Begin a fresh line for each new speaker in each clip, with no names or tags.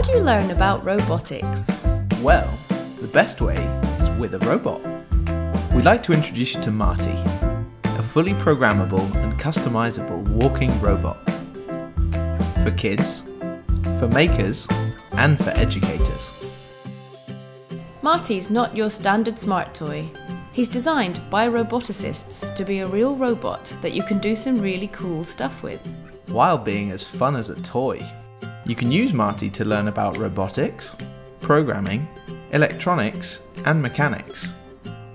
do you learn about robotics?
Well, the best way is with a robot. We'd like to introduce you to Marty, a fully programmable and customizable walking robot. For kids, for makers, and for educators.
Marty's not your standard smart toy. He's designed by roboticists to be a real robot that you can do some really cool stuff with.
While being as fun as a toy. You can use Marty to learn about robotics, programming, electronics, and mechanics.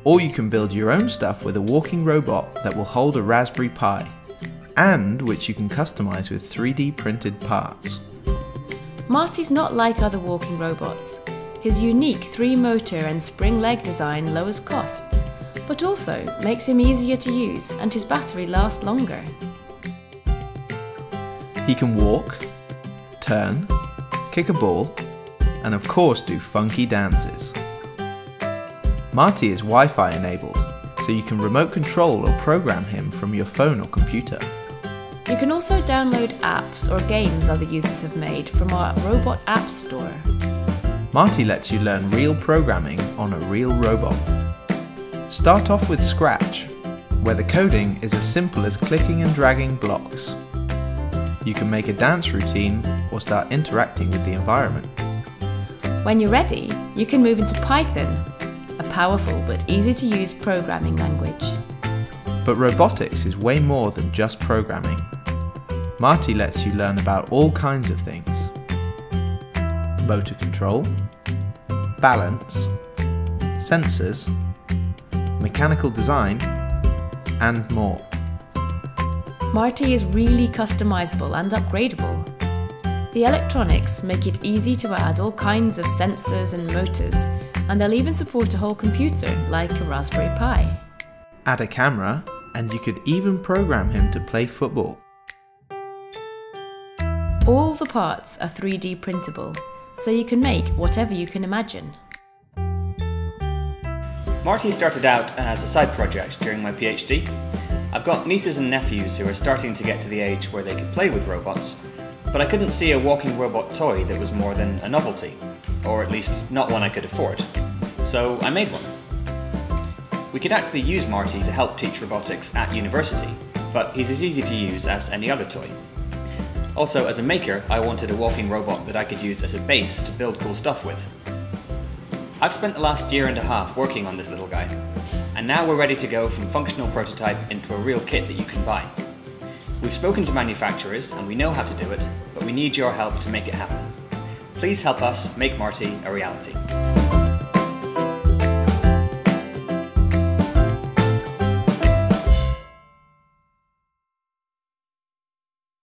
Or you can build your own stuff with a walking robot that will hold a Raspberry Pi, and which you can customize with 3D printed parts.
Marty's not like other walking robots. His unique 3-motor and spring leg design lowers costs, but also makes him easier to use and his battery lasts longer.
He can walk, turn, kick a ball, and of course do funky dances. Marty is Wi-Fi enabled, so you can remote control or program him from your phone or computer.
You can also download apps or games other users have made from our Robot App Store.
Marty lets you learn real programming on a real robot. Start off with Scratch, where the coding is as simple as clicking and dragging blocks. You can make a dance routine or start interacting with the environment.
When you're ready, you can move into Python, a powerful but easy to use programming language.
But robotics is way more than just programming. Marty lets you learn about all kinds of things. Motor control, balance, sensors, mechanical design, and more.
Marty is really customizable and upgradable. The electronics make it easy to add all kinds of sensors and motors, and they'll even support a whole computer like a Raspberry Pi.
Add a camera, and you could even program him to play football.
All the parts are 3D printable, so you can make whatever you can imagine.
Marty started out as a side project during my PhD. I've got nieces and nephews who are starting to get to the age where they can play with robots, but I couldn't see a walking robot toy that was more than a novelty, or at least not one I could afford. So I made one. We could actually use Marty to help teach robotics at university, but he's as easy to use as any other toy. Also, as a maker, I wanted a walking robot that I could use as a base to build cool stuff with. I've spent the last year and a half working on this little guy, and now we're ready to go from functional prototype into a real kit that you can buy. We've spoken to manufacturers and we know how to do it, but we need your help to make it happen. Please help us make Marty a reality.